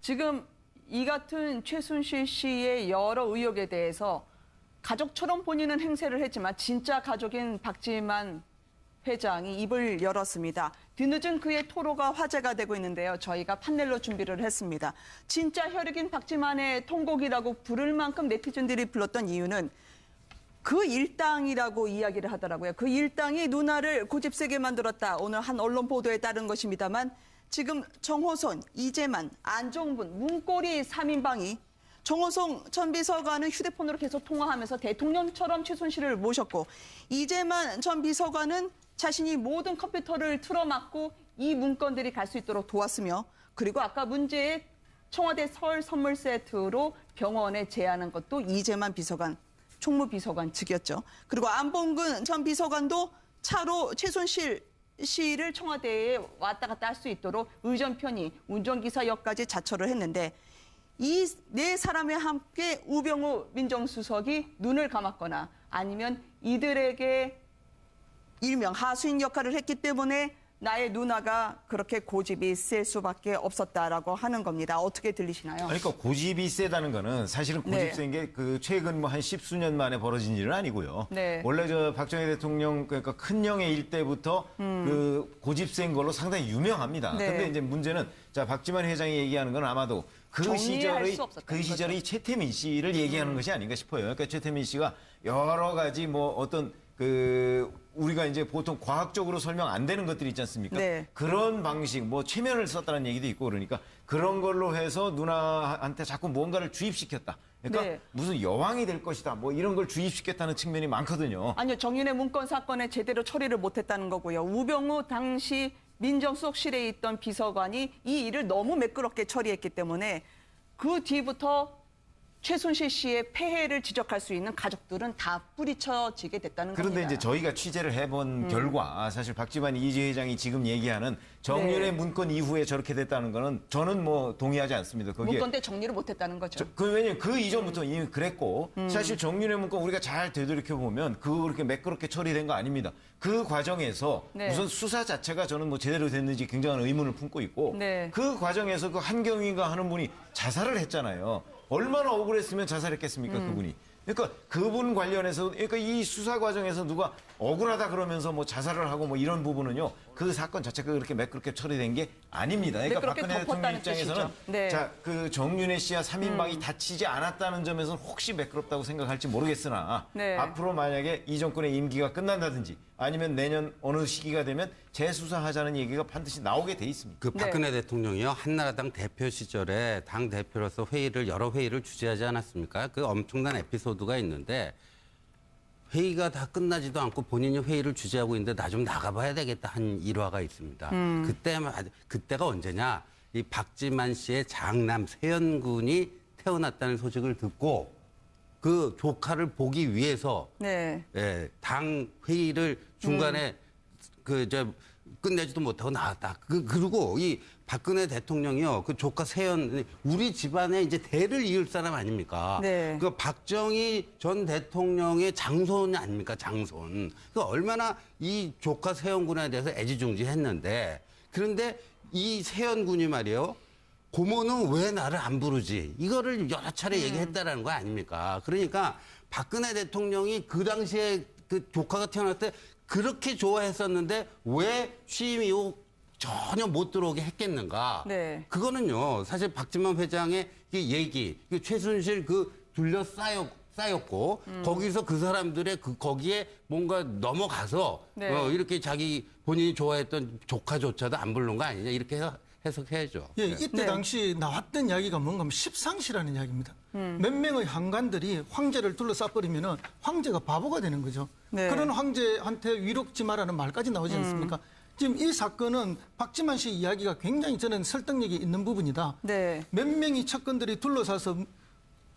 지금 이 같은 최순실 씨의 여러 의혹에 대해서 가족처럼 본인은 행세를 했지만 진짜 가족인 박지만 회장이 입을 열었습니다. 뒤늦은 그의 토로가 화제가 되고 있는데요. 저희가 판넬로 준비를 했습니다. 진짜 혈육인 박지만의 통곡이라고 부를 만큼 네티즌들이 불렀던 이유는 그 일당이라고 이야기를 하더라고요. 그 일당이 누나를 고집세게 만들었다. 오늘 한 언론 보도에 따른 것입니다만 지금 정호선, 이재만, 안종분, 문고리 3인방이 정호성 전 비서관은 휴대폰으로 계속 통화하면서 대통령처럼 최순실을 모셨고 이재만 전 비서관은 자신이 모든 컴퓨터를 틀어막고 이 문건들이 갈 수 있도록 도왔으며 그리고 아까 문제의 청와대 설 선물 세트로 병원에 제안한 것도 이재만 비서관, 총무비서관 측이었죠. 그리고 안봉근 전 비서관도 차로 최순실 씨를 청와대에 왔다 갔다 할 수 있도록 의전 편의, 운전기사 역까지 자처를 했는데 이 네 사람에 함께 우병우 민정수석이 눈을 감았거나 아니면 이들에게 일명 하수인 역할을 했기 때문에 나의 누나가 그렇게 고집이 셀 수밖에 없었다라고 하는 겁니다. 어떻게 들리시나요? 그러니까 고집이 세다는 거는 사실은 고집 네. 센 게 그 최근 뭐 한 십수년 만에 벌어진 일은 아니고요. 네. 원래 저 박정희 대통령 그러니까 큰형의 일 때부터 그 고집 센 걸로 상당히 유명합니다. 네. 근데 이제 문제는 자 박지만 회장이 얘기하는 건 아마도 그 시절의 최태민 씨를 얘기하는 것이 아닌가 싶어요. 그러니까 최태민 씨가 여러 가지 뭐 어떤 우리가 이제 보통 과학적으로 설명 안 되는 것들이 있지 않습니까? 네. 그런 방식, 뭐 최면을 썼다는 얘기도 있고 그러니까 그런 걸로 해서 누나한테 자꾸 뭔가를 주입시켰다. 그러니까 네. 무슨 여왕이 될 것이다. 뭐 이런 걸 주입시켰다는 측면이 많거든요. 아니요. 정윤회 문건 사건에 제대로 처리를 못했다는 거고요. 우병우 당시 민정수석실에 있던 비서관이 이 일을 너무 매끄럽게 처리했기 때문에 그 뒤부터 최순실 씨의 폐해를 지적할 수 있는 가족들은 다 뿌리쳐지게 됐다는 그런데 겁니다. 이제 저희가 취재를 해본 결과 사실 박지만 이재 회장이 지금 얘기하는 정윤의 네. 문건 이후에 저렇게 됐다는 거는 저는 뭐 동의하지 않습니다. 거기에 문건 때 정리를 못했다는 거죠. 왜냐면 그 이전부터 이미 그랬고 사실 정윤의 문건 우리가 잘 되돌이켜 보면 그렇게 매끄럽게 처리된 거 아닙니다. 그 과정에서 네. 우선 수사 자체가 저는 뭐 제대로 됐는지 굉장한 의문을 품고 있고 네. 그 과정에서 그 한경위가 하는 분이 자살을 했잖아요. 얼마나 억울했으면 자살했겠습니까, 그분이. 그러니까 그분 관련해서, 그러니까 이 수사 과정에서 누가 억울하다 그러면서 뭐 자살을 하고 뭐 이런 부분은요, 그 사건 자체가 그렇게 매끄럽게 처리된 게 아닙니다. 그러니까 박근혜 대통령 입장에서는 네. 자, 그 정윤회 씨와 3인방이 다치지 않았다는 점에서는 혹시 매끄럽다고 생각할지 모르겠으나 네. 앞으로 만약에 이 정권의 임기가 끝난다든지 아니면 내년 어느 시기가 되면 재수사하자는 얘기가 반드시 나오게 돼 있습니다. 그 박근혜 대통령이요 한나라당 대표 시절에 당 대표로서 여러 회의를 주재하지 않았습니까? 그 엄청난 에피소드가 있는데 회의가 다 끝나지도 않고 본인이 회의를 주재하고 있는데 나 좀 나가봐야 되겠다 한 일화가 있습니다. 그때가 언제냐? 이 박지만 씨의 장남 세연군이 태어났다는 소식을 듣고 그 조카를 보기 위해서 네. 예, 당 회의를 중간에 끝내지도 못하고 나왔다. 그리고 이 박근혜 대통령이요, 그 조카 세연, 우리 집안에 이제 대를 이을 사람 아닙니까? 네. 그 박정희 전 대통령의 장손 아닙니까? 장손. 그 얼마나 이 조카 세연군에 대해서 애지중지했는데, 그런데 이 세연군이 말이에요. 고모는 왜 나를 안 부르지? 이거를 여러 차례 얘기했다라는 거 아닙니까? 그러니까 박근혜 대통령이 그 당시에 그 조카가 태어날 때 그렇게 좋아했었는데 왜 취임 이후 전혀 못 들어오게 했겠는가? 네. 그거는요, 사실 박지만 회장의 얘기, 최순실 쌓였고, 거기서 그 사람들의 거기에 뭔가 넘어가서, 네. 이렇게 본인이 좋아했던 조카조차도 안 부른 거 아니냐, 이렇게 해석해야죠. 예, 이때 네. 당시 나왔던 이야기가 뭔가 하면 십상시라는 이야기입니다. 몇 명의 황관들이 황제를 둘러싸버리면 황제가 바보가 되는 거죠. 네. 그런 황제한테 위롭지 마라는 말까지 나오지 않습니까? 지금 이 사건은 박지만 씨 이야기가 굉장히 저는 설득력이 있는 부분이다. 네. 몇 명의 측근들이 둘러싸서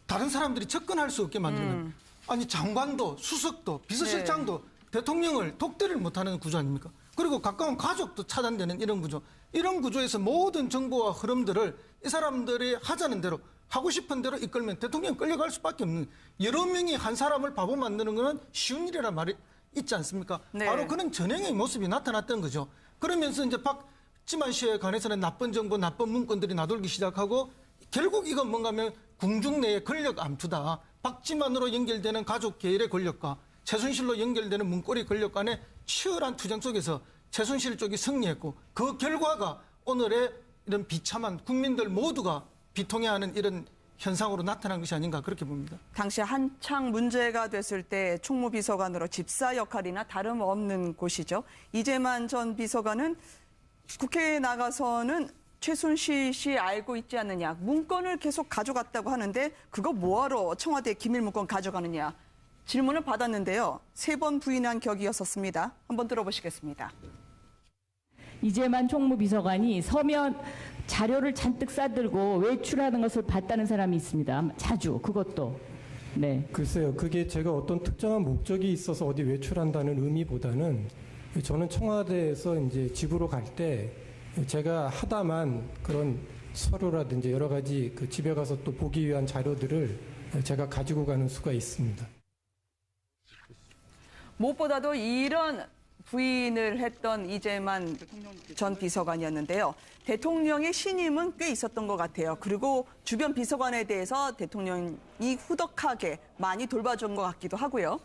다른 사람들이 접근할 수 없게 만들면 아니 장관도 수석도 비서실장도 대통령을 독대를 못하는 구조 아닙니까? 그리고 가까운 가족도 차단되는 이런 구조. 이런 구조에서 모든 정보와 흐름들을 이 사람들이 하자는 대로 하고 싶은 대로 이끌면 대통령이 끌려갈 수밖에 없는 여러 명이 한 사람을 바보 만드는 것은 쉬운 일이란 말이 있지 않습니까? 네. 바로 그런 전형의 모습이 나타났던 거죠. 그러면서 이제 박지만 씨에 관해서는 나쁜 정보, 나쁜 문건들이 나돌기 시작하고 결국 이건 뭔가 하면 궁중 내의 권력 암투다. 박지만으로 연결되는 가족 계열의 권력과 최순실로 연결되는 문고리 권력 간의 치열한 투쟁 속에서 최순실 쪽이 승리했고 그 결과가 오늘의 이런 비참한 국민들 모두가 비통해하는 이런 현상으로 나타난 것이 아닌가 그렇게 봅니다. 당시 한창 문제가 됐을 때 총무비서관으로 집사 역할이나 다름없는 곳이죠. 이재만 전 비서관은 국회에 나가서는 최순실 씨 알고 있지 않느냐. 문건을 계속 가져갔다고 하는데 그거 뭐하러 청와대 기밀 문건 가져가느냐. 질문을 받았는데요. 3번 부인한 격이었었습니다. 한번 들어보시겠습니다. 이재만 총무비서관이 서면 자료를 잔뜩 싸들고 외출하는 것을 봤다는 사람이 있습니다. 자주 그것도. 네. 글쎄요. 그게 제가 어떤 특정한 목적이 있어서 어디 외출한다는 의미보다는 저는 청와대에서 이제 집으로 갈 때 제가 하다만 그런 서류라든지 여러 가지 그 집에 가서 또 보기 위한 자료들을 제가 가지고 가는 수가 있습니다. 무엇보다도 이런 부인을 했던 이재만 전 비서관이었는데요. 대통령의 신임은 꽤 있었던 것 같아요. 그리고 주변 비서관에 대해서 대통령이 후덕하게 많이 돌봐준 것 같기도 하고요.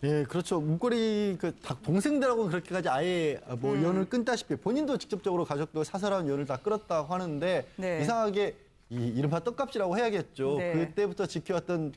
예, 그렇죠. 문고리 동생들하고는 그렇게까지 아예 뭐 연을 끊다시피 본인도 직접적으로 가족도 사설한 연을 다 끌었다고 하는데 네. 이상하게 이른바 떡값이라고 해야겠죠. 네. 그때부터 지켜왔던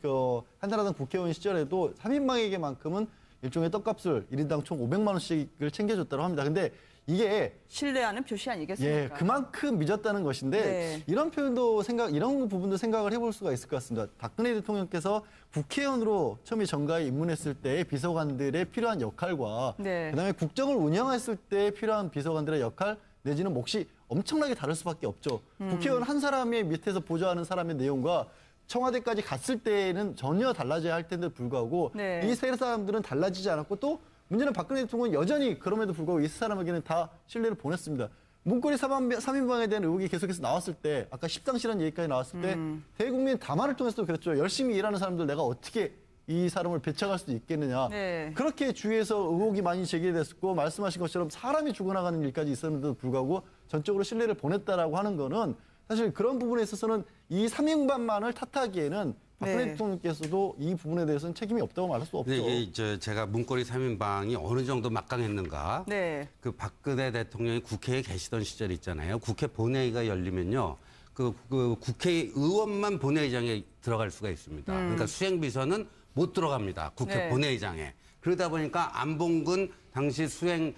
한나라당 국회의원 시절에도 3인방에게만큼은 일종의 떡값을 1인당 총 500만 원씩을 챙겨줬다고 합니다. 근데 이게 신뢰하는 표시 아니겠습니까? 예, 그만큼 믿었다는 것인데 네. 이런 부분도 생각을 해볼 수가 있을 것 같습니다. 박근혜 대통령께서 국회의원으로 처음에 정가에 입문했을 때 비서관들의 필요한 역할과 네. 그다음에 국정을 운영했을 때 필요한 비서관들의 역할 내지는 몫이 엄청나게 다를 수밖에 없죠. 국회의원 한 사람의 밑에서 보좌하는 사람의 내용과 청와대까지 갔을 때는 전혀 달라져야 할 텐데 불구하고 네. 이 세 사람들은 달라지지 않았고 또 문제는 박근혜 대통령은 여전히 그럼에도 불구하고 이 세 사람에게는 다 신뢰를 보냈습니다. 문고리 3인방에 대한 의혹이 계속해서 나왔을 때 아까 십상시라는 얘기까지 나왔을 때 대국민 담화를 통해서도 그랬죠. 열심히 일하는 사람들 내가 어떻게 이 사람을 배척할 수 있겠느냐. 네. 그렇게 주위에서 의혹이 많이 제기됐었고 말씀하신 것처럼 사람이 죽어나가는 일까지 있었는데도 불구하고 전적으로 신뢰를 보냈다라고 하는 거는 사실 그런 부분에 있어서는 이 3인방만을 탓하기에는 박근혜 네. 대통령께서도 이 부분에 대해서는 책임이 없다고 말할 수 없죠. 이게 제가 문고리 3인방이 어느 정도 막강했는가. 네. 그 박근혜 대통령이 국회에 계시던 시절 있잖아요. 국회 본회의가 열리면요. 그 국회의원만 본회의장에 들어갈 수가 있습니다. 그러니까 수행비서는 못 들어갑니다. 국회 네. 본회의장에. 그러다 보니까 안봉근 당시 수행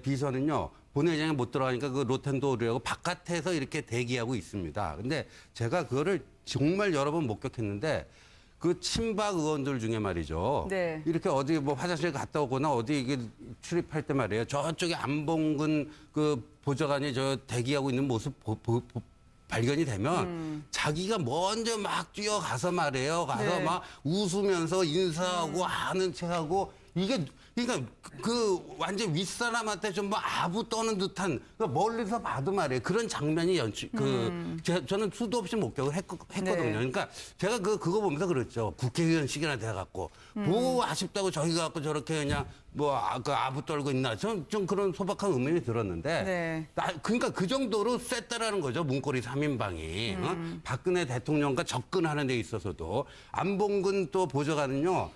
비서는요. 본회의장에 못 들어가니까 그 로텐도르하고 바깥에서 이렇게 대기하고 있습니다. 근데 제가 그거를 정말 여러 번 목격했는데 그 친박 의원들 중에 말이죠. 네. 이렇게 어디 뭐 화장실 갔다 오거나 어디 이게 출입할 때 말이에요. 저쪽에 안봉근 그 보좌관이 저 대기하고 있는 모습 발견이 되면 자기가 먼저 막 뛰어가서 말이에요. 가서 네. 막 웃으면서 인사하고 하는 척하고 이게 그러니까 그 완전 윗사람한테 좀 뭐 아부 떠는 듯한 멀리서 봐도 말이에요. 그런 장면이 저는 수도 없이 목격을 했거든요. 네. 그러니까 제가 그거 보면서 그랬죠. 국회의원식이나 돼갖고 뭐 아쉽다고 저기 갖고 저렇게 그냥 뭐 아부 떨고 있나 좀 그런 소박한 의문이 들었는데 네. 그러니까 그 정도로 셌다라는 거죠. 문고리 3인방이 박근혜 대통령과 접근하는 데 있어서도 안봉근 또 보좌관은요.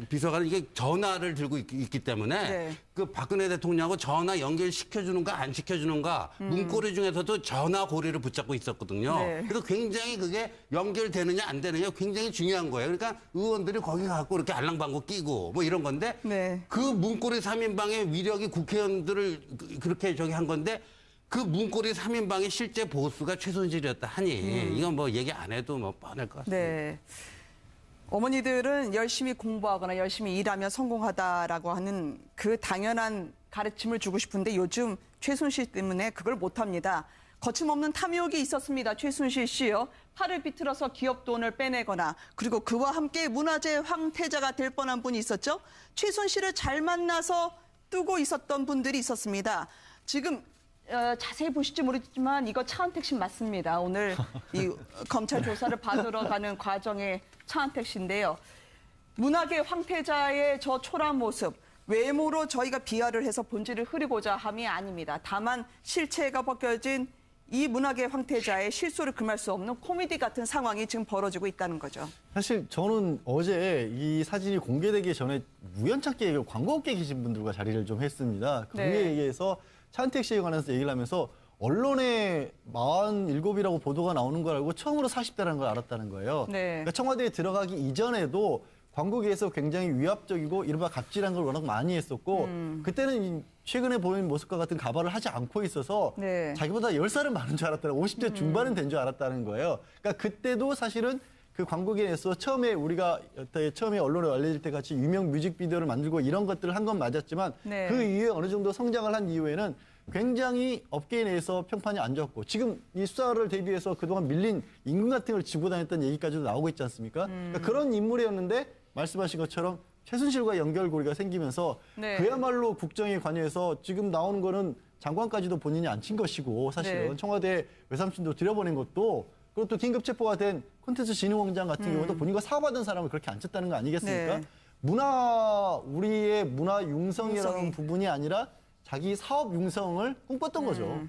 비서관은 이게 전화를 들고 있기 때문에 네. 그 박근혜 대통령하고 전화 연결시켜주는가 안 시켜주는가 문고리 중에서도 전화 고리를 붙잡고 있었거든요. 네. 그래서 굉장히 그게 연결되느냐 안 되느냐 굉장히 중요한 거예요. 그러니까 의원들이 거기 가고 이렇게 알랑방구 끼고 뭐 이런 건데 네. 그 문고리 3인방의 위력이 국회의원들을 그렇게 저기 한 건데 그 문고리 3인방의 실제 보스가 최순실이었다 하니 이건 뭐 얘기 안 해도 뭐 뻔할 것 같습니다. 네. 어머니들은 열심히 공부하거나 열심히 일하면 성공하다라고 하는 그 당연한 가르침을 주고 싶은데 요즘 최순실 때문에 그걸 못합니다. 거침없는 탐욕이 있었습니다. 최순실 씨요. 팔을 비틀어서 기업 돈을 빼내거나 그리고 그와 함께 문화재 황태자가 될 뻔한 분이 있었죠. 최순실을 잘 만나서 뜨고 있었던 분들이 있었습니다. 지금 자세히 보실지 모르겠지만 이거 차은택 씨 맞습니다. 오늘 이 검찰 조사를 받으러 가는 과정에 차은택 씨인데요. 문학의 황태자의 저 초라한 모습, 외모로 저희가 비하를 해서 본질을 흐리고자 함이 아닙니다. 다만 실체가 벗겨진 이 문학의 황태자의 실소를 금할 수 없는 코미디 같은 상황이 지금 벌어지고 있다는 거죠. 사실 저는 어제 이 사진이 공개되기 전에 우연찮게 광고업계에 계신 분들과 자리를 좀 했습니다. 거기에 네. 의해서 차은택 씨에 관해서 얘기를 하면서 언론에 47이라고 보도가 나오는 걸 알고 처음으로 40대라는 걸 알았다는 거예요. 네. 그러니까 청와대에 들어가기 이전에도 광고계에서 굉장히 위압적이고 이른바 갑질한 걸 워낙 많이 했었고 그때는 최근에 보인 모습과 같은 가발을 하지 않고 있어서 네. 자기보다 10살은 많은 줄 알았다는 50대 중반은 된 줄 알았다는 거예요. 그러니까 그때도 사실은 그 광고계에서 처음에 우리가 처음에 언론에 알려질 때 같이 유명 뮤직비디오를 만들고 이런 것들을 한 건 맞았지만 네. 그 이후에 어느 정도 성장을 한 이후에는 굉장히 업계 내에서 평판이 안 좋았고 지금 이 수사를 대비해서 그동안 밀린 임금 같은 걸 지고 다녔던 얘기까지도 나오고 있지 않습니까? 그러니까 그런 인물이었는데 말씀하신 것처럼 최순실과 연결고리가 생기면서 네. 그야말로 국정에 관여해서 지금 나오는 거는 장관까지도 본인이 안 친 것이고 사실은 네. 청와대 외삼촌도 들여보낸 것도 그리고 또 긴급 체포가 된 콘텐츠진흥원장 같은 경우도 본인과 사과받은 사람을 그렇게 안 쳤다는 거 아니겠습니까? 네. 우리의 문화 융성이라는 융성이. 부분이 아니라 자기 사업 융성을 꿈꿨던 거죠.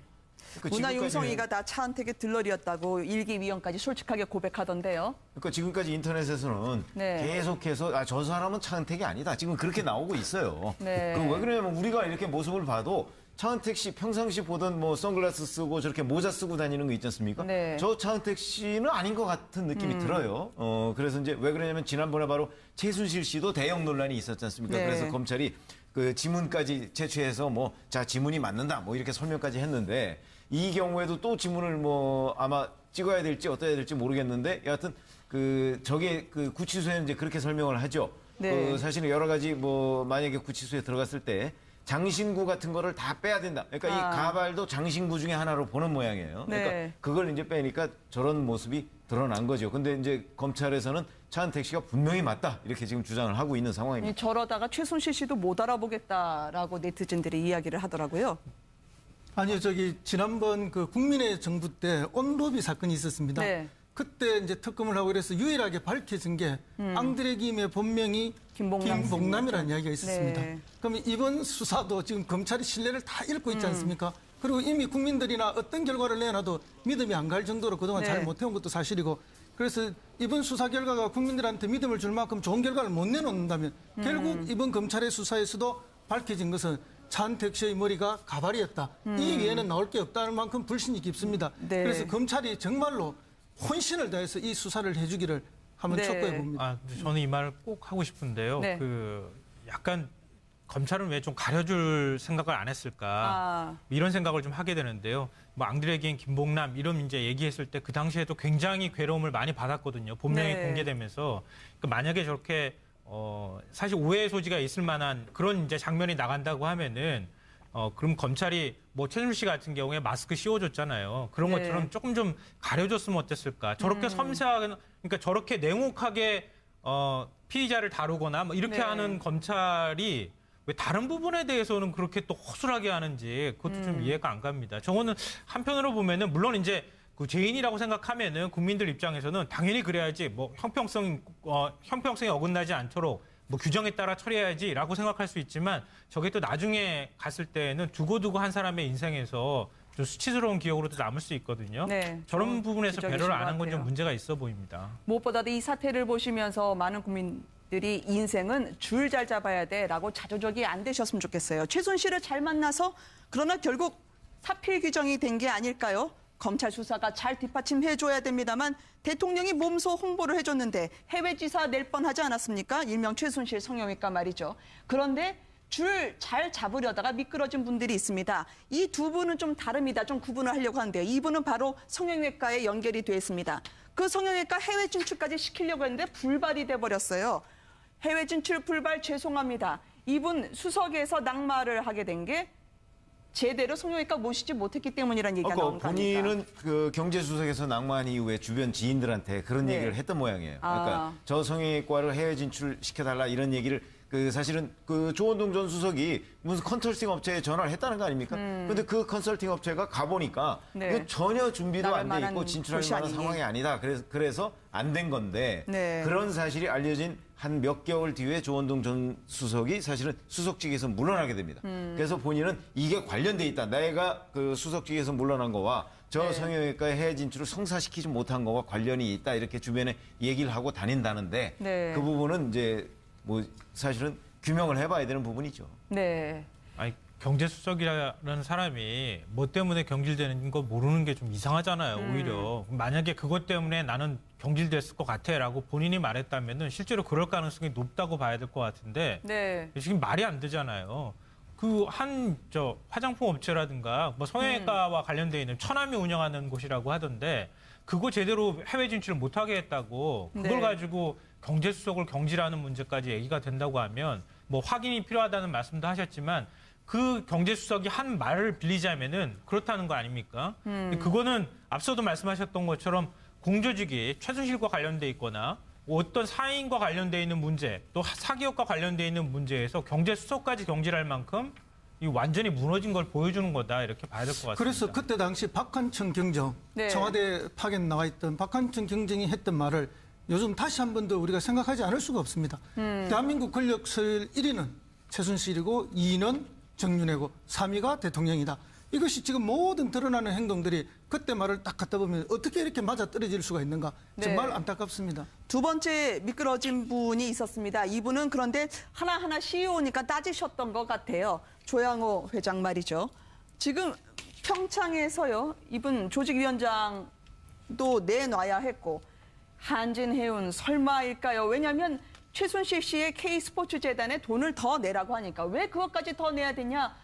그 문화 지금까지는- 융성이가 다 차은택의 들러리였다고 일기위원까지 솔직하게 고백하던데요. 그러니까 지금까지 인터넷에서는 네. 계속해서 저 사람은 차은택이 아니다. 지금 그렇게 나오고 있어요. 네. 그럼 왜 그러냐면 우리가 이렇게 모습을 봐도 차은택 씨 평상시 보던 뭐 선글라스 쓰고 저렇게 모자 쓰고 다니는 거 있지 않습니까? 네. 저 차은택 씨는 아닌 것 같은 느낌이 들어요. 그래서 이제 왜 그러냐면 지난번에 바로 최순실 씨도 대형 논란이 있었지 않습니까? 네. 그래서 검찰이 그 지문까지 채취해서 뭐 자 지문이 맞는다 뭐 이렇게 설명까지 했는데 이 경우에도 또 지문을 뭐 아마 찍어야 될지 어떠해야 될지 모르겠는데 여하튼 그 저게 그 구치소에는 이제 그렇게 설명을 하죠. 네. 그 사실은 여러 가지 뭐 만약에 구치소에 들어갔을 때 장신구 같은 거를 다 빼야 된다. 그러니까 이 가발도 장신구 중에 하나로 보는 모양이에요. 네. 그러니까 그걸 이제 빼니까 저런 모습이 드러난 거죠. 근데 이제 검찰에서는 차은택 씨가 분명히 맞다 이렇게 지금 주장을 하고 있는 상황입니다. 저러다가 최순실 씨도 못 알아보겠다라고 네티즌들이 이야기를 하더라고요. 아니요, 지난번 그 국민의 정부 때 온로비 사건이 있었습니다. 네. 그때 이제 특검을 하고 그래서 유일하게 밝혀진 게 앙드레 김의 본명이 김봉남이라는 이야기가 있었습니다. 네. 그럼 이번 수사도 지금 검찰이 신뢰를 다 잃고 있지 않습니까? 그리고 이미 국민들이나 어떤 결과를 내놔도 믿음이 안 갈 정도로 그동안 네. 잘 못해온 것도 사실이고 그래서 이번 수사 결과가 국민들한테 믿음을 줄 만큼 좋은 결과를 못 내놓는다면 결국 이번 검찰의 수사에서도 밝혀진 것은 차은택 씨의 머리가 가발이었다. 이 외에는 나올 게 없다는 만큼 불신이 깊습니다. 네. 그래서 검찰이 정말로 혼신을 다해서 이 수사를 해주기를 한번 네. 촉구해 봅니다. 아, 저는 이 말을 꼭 하고 싶은데요. 네. 그 약간 검찰은 왜 좀 가려줄 생각을 안 했을까 이런 생각을 좀 하게 되는데요. 뭐 앙드레긴, 김봉남 이런 이제 얘기했을 때 그 당시에도 굉장히 괴로움을 많이 받았거든요. 본명이 네. 공개되면서 그러니까 만약에 저렇게 사실 오해의 소지가 있을 만한 그런 이제 장면이 나간다고 하면은 그럼 검찰이 뭐 최순실 씨 같은 경우에 마스크 씌워줬잖아요. 그런 네. 것처럼 조금 좀 가려줬으면 어땠을까. 저렇게 섬세하게, 그러니까 저렇게 냉혹하게 피의자를 다루거나 뭐 이렇게 네. 하는 검찰이 왜 다른 부분에 대해서는 그렇게 또 허술하게 하는지 그것도 좀 이해가 안 갑니다. 저거는 한편으로 보면은 물론 이제 그 죄인이라고 생각하면은 국민들 입장에서는 당연히 그래야지 뭐 형평성이 어긋나지 않도록 뭐 규정에 따라 처리해야지라고 생각할 수 있지만 저게 또 나중에 갔을 때는 두고두고 한 사람의 인생에서 좀 수치스러운 기억으로도 남을 수 있거든요. 네, 저런 부분에서 지적이신 배려를 것 안 한 건 좀 같아요. 문제가 있어 보입니다. 무엇보다도 이 사태를 보시면서 많은 국민들이 인생은 줄 잘 잡아야 돼라고 자조적이 안 되셨으면 좋겠어요. 최순실을 잘 만나서 그러나 결국 사필 규정이 된 게 아닐까요? 검찰 수사가 잘 뒷받침해줘야 됩니다만 대통령이 몸소 홍보를 해줬는데 해외 지사 낼 뻔하지 않았습니까? 일명 최순실 성형외과 말이죠. 그런데 줄 잘 잡으려다가 미끄러진 분들이 있습니다. 이 두 분은 좀 다릅니다. 좀 구분을 하려고 하는데요. 이분은 바로 성형외과에 연결이 돼 있습니다. 그 성형외과 해외 진출까지 시키려고 했는데 불발이 돼버렸어요. 해외 진출 불발 죄송합니다. 이분 수석에서 낙마를 하게 된 게 제대로 성형외과 모시지 못했기 때문이라는 얘기가 나온 거 아닙니까? 본인은 그 경제수석에서 낙마한 이후에 주변 지인들한테 그런 네. 얘기를 했던 모양이에요. 그러니까 저 성형외과를 해외 진출시켜달라 이런 얘기를 그 사실은 그 조원동 전 수석이 무슨 컨설팅 업체에 전화를 했다는 거 아닙니까? 근데 그 컨설팅 업체가 가보니까 네. 이게 전혀 준비도 나갈 안 돼 있고 만한 진출할 곳이 만한 아니니. 상황이 아니다. 그래서 안 된 건데 네. 그런 사실이 알려진 한 몇 개월 뒤에 조원동 전 수석이 사실은 수석직에서 물러나게 됩니다. 그래서 본인은 이게 관련돼 있다. 내가 그 수석직에서 물러난 거와 저 네. 성형외과의 해외 진출을 성사시키지 못한 거와 관련이 있다 이렇게 주변에 얘기를 하고 다닌다는데 네. 그 부분은 이제 뭐 사실은 규명을 해봐야 되는 부분이죠. 네. 아니, 경제수석이라는 사람이 뭐 때문에 경질되는 거 모르는 게 좀 이상하잖아요, 오히려. 만약에 그것 때문에 나는 경질됐을 것 같아라고 본인이 말했다면은 실제로 그럴 가능성이 높다고 봐야 될 것 같은데 네. 지금 말이 안 되잖아요. 그 화장품 업체라든가 뭐 성형외과와 관련돼 있는 처남이 운영하는 곳이라고 하던데 그거 제대로 해외 진출을 못하게 했다고 그걸 네. 가지고 경제수석을 경질하는 문제까지 얘기가 된다고 하면 뭐 확인이 필요하다는 말씀도 하셨지만 그 경제수석이 한 말을 빌리자면은 그렇다는 거 아닙니까? 그거는 앞서도 말씀하셨던 것처럼 공조직이 최순실과 관련돼 있거나 어떤 사인과 관련돼 있는 문제, 또 사기업과 관련돼 있는 문제에서 경제수석까지 경질할 만큼 이 완전히 무너진 걸 보여주는 거다 이렇게 봐야 될 것 같습니다. 그래서 그때 당시 박한청 경정, 네. 청와대 파견 나와 있던 박한청 경정이 했던 말을 요즘 다시 한 번 더 우리가 생각하지 않을 수가 없습니다. 대한민국 권력 서열 1위는 최순실이고 2위는 정윤회고 3위가 대통령이다. 이것이 지금 모든 드러나는 행동들이 그때 말을 딱 갖다 보면 어떻게 이렇게 맞아떨어질 수가 있는가 정말 네. 안타깝습니다. 두 번째 미끄러진 분이 있었습니다. 이분은 그런데 하나하나 CEO니까 따지셨던 것 같아요. 조양호 회장 말이죠. 지금 평창에서요. 이분 조직위원장도 내놔야 했고 한진해운 설마일까요? 왜냐하면 최순실 씨의 K스포츠재단에 돈을 더 내라고 하니까 왜 그것까지 더 내야 되냐?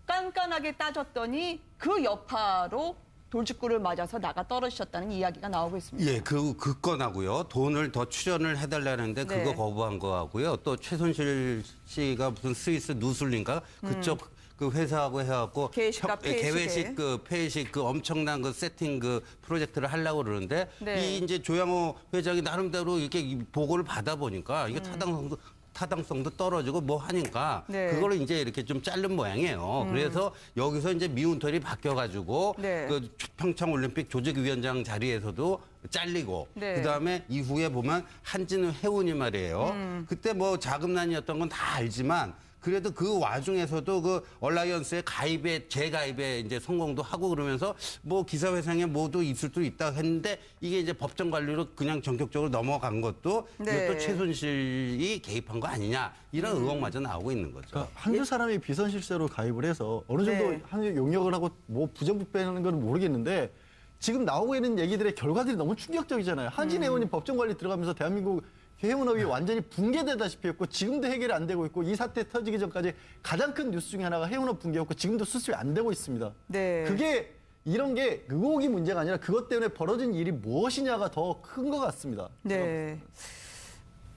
깐깐하게 따졌더니 그 여파로 돌직구를 맞아서 나가 떨어지셨다는 이야기가 나오고 있습니다. 예, 그 건하고요. 돈을 더 출연을 해달라는데 네. 그거 거부한 거하고요. 또 최순실 씨가 무슨 스위스 누슬린가 그쪽 그 회사하고 해갖고 개회식과 폐회식에. 개회식 그 폐회식 그 엄청난 그 세팅 그 프로젝트를 하려고 그러는데 네. 이 이제 조양호 회장이 나름대로 이렇게 보고를 받아 보니까 이게 타당성도 떨어지고 뭐 하니까 네. 그걸 이제 이렇게 좀 자른 모양이에요. 그래서 여기서 이제 미운털이 바뀌어가지고 네. 그 평창올림픽 조직위원장 자리에서도 잘리고 네. 그다음에 이후에 보면 한진해운이 말이에요. 그때 뭐 자금난이었던 건 다 알지만 그래도 그 와중에서도 그 얼라이언스의 재가입에 이제 성공도 하고 그러면서 뭐 기사회생에 모두 있을 수도 있다 했는데 이게 이제 법정 관리로 그냥 전격적으로 넘어간 것도 네. 이것도 최순실이 개입한 거 아니냐 이런 의혹마저 나오고 있는 거죠. 그러니까 한두 사람이 비선실세로 가입을 해서 어느 정도 네. 한 용역을 하고 뭐 부정부패하는 건 모르겠는데 지금 나오고 있는 얘기들의 결과들이 너무 충격적이잖아요. 한진해운이 법정 관리 들어가면서 대한민국 해운업이 완전히 붕괴되다시피 했고 지금도 해결이 안 되고 있고 이 사태 터지기 전까지 가장 큰 뉴스 중에 하나가 해운업 붕괴였고 지금도 수습이 안 되고 있습니다. 네. 그게 이런 게 의혹이 문제가 아니라 그것 때문에 벌어진 일이 무엇이냐가 더 큰 것 같습니다. 네.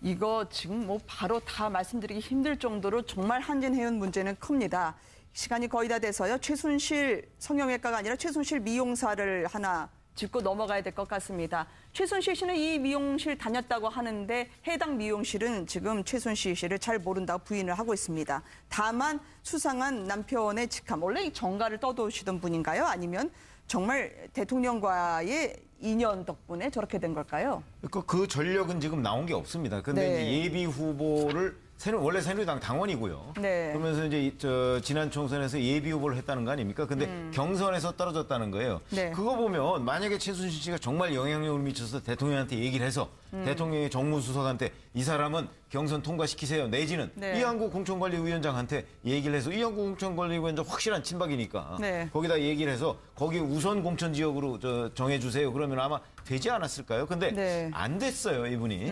이거 지금 뭐 바로 다 말씀드리기 힘들 정도로 정말 한진해운 문제는 큽니다. 시간이 거의 다 돼서요. 최순실 성형외과가 아니라 최순실 미용사를 하나 짚고 넘어가야 될 것 같습니다. 최순실 씨는 이 미용실 다녔다고 하는데 해당 미용실은 지금 최순실 씨를 잘 모른다고 부인을 하고 있습니다. 다만 수상한 남편의 직함, 원래 이 정가를 떠도시던 분인가요? 아니면 정말 대통령과의 인연 덕분에 저렇게 된 걸까요? 그러니까 그 전력은 지금 나온 게 없습니다. 근데 네. 이제 예비 후보를 원래 새누리당 당원이고요. 네. 그러면서 이제 지난 총선에서 예비 후보를 했다는 거 아닙니까? 근데 경선에서 떨어졌다는 거예요. 네. 그거 보면 만약에 최순실 씨가 정말 영향력을 미쳐서 대통령한테 얘기를 해서 대통령의 정무수석한테 이 사람은 경선 통과시키세요. 내지는 네. 이한구 공천관리위원장한테 얘기를 해서 이한구 공천관리위원장 확실한 친박이니까 네. 거기다 얘기를 해서 거기 우선 공천 지역으로 정해주세요. 그러면 아마 되지 않았을까요? 근데 네. 안 됐어요, 이분이.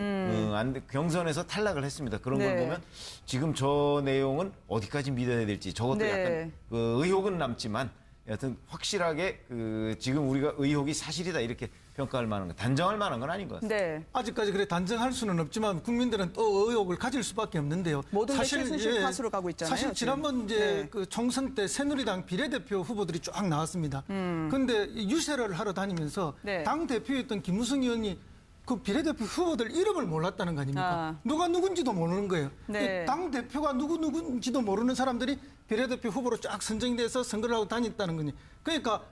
경선에서 탈락을 했습니다. 그런 걸 네. 보면 지금 저 내용은 어디까지 믿어야 될지 저것도 네. 약간 의혹은 남지만 여하튼 확실하게 지금 우리가 의혹이 사실이다 이렇게 평가할 만한 건 단정할 만한 건 아닌 것 같습니다. 네. 아직까지 그래 단정할 수는 없지만 국민들은 또 의혹을 가질 수밖에 없는데요. 모든 게 최순실 탓으로 가고 있잖아요, 사실 지난번 지금. 이제 네. 그 총선 때 새누리당 비례대표 후보들이 쫙 나왔습니다. 그런데 유세를 하러 다니면서 네. 당 대표였던 김무성 의원이 그 비례대표 후보들 이름을 몰랐다는 거 아닙니까? 아. 누가 누군지도 모르는 거예요. 네. 당 대표가 누군지도 모르는 사람들이 비례대표 후보로 쫙 선정돼서 선거를 하고 다녔다는 거니. 그러니까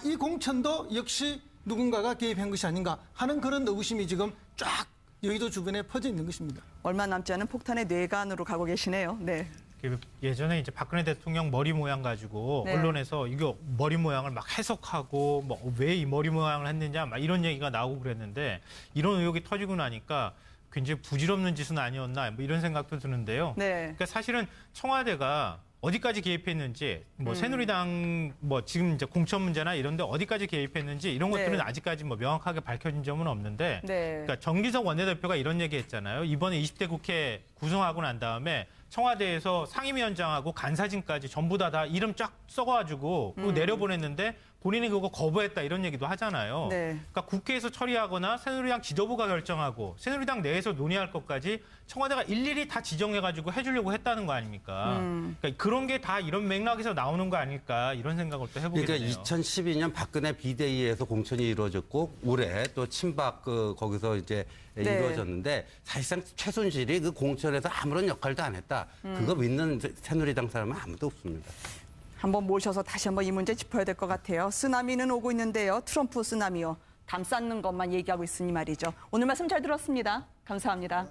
이 공천도 역시 누군가가 개입한 것이 아닌가 하는 그런 의구심이 지금 쫙 여의도 주변에 퍼져 있는 것입니다. 얼마 남지 않은 폭탄의 뇌관으로 가고 계시네요. 네. 예전에 이제 박근혜 대통령 머리 모양 가지고 네. 언론에서 이거 머리 모양을 막 해석하고 뭐 왜 이 머리 모양을 했느냐 막 이런 얘기가 나오고 그랬는데 이런 의혹이 터지고 나니까 굉장히 부질없는 짓은 아니었나 뭐 이런 생각도 드는데요. 네. 그러니까 사실은 청와대가 어디까지 개입했는지 뭐 새누리당 뭐 지금 이제 공천 문제나 이런데 어디까지 개입했는지 이런 것들은 네. 아직까지 뭐 명확하게 밝혀진 점은 없는데 네. 그러니까 정기석 원내대표가 이런 얘기했잖아요. 이번에 20대 국회 구성하고 난 다음에 청와대에서 상임위원장하고 간사진까지 전부 다 이름 쫙 써가지고 그거 내려보냈는데 본인이 그거 거부했다 이런 얘기도 하잖아요. 네. 그러니까 국회에서 처리하거나 새누리당 지도부가 결정하고 새누리당 내에서 논의할 것까지 청와대가 일일이 다 지정해가지고 해주려고 했다는 거 아닙니까? 그러니까 그런 게 다 이런 맥락에서 나오는 거 아닐까 이런 생각을 또 해보게 되네요. 그러니까 2012년 박근혜 비대위에서 공천이 이루어졌고 올해 또 친박 거기서 이제 네. 이루어졌는데 사실상 최순실이 그 공천에서 아무런 역할도 안 했다. 그거 믿는 새누리당 사람은 아무도 없습니다. 한번 모셔서 다시 한번 이 문제 짚어야 될 것 같아요. 쓰나미는 오고 있는데요. 트럼프 쓰나미요. 담 쌓는 것만 얘기하고 있으니 말이죠. 오늘 말씀 잘 들었습니다. 감사합니다.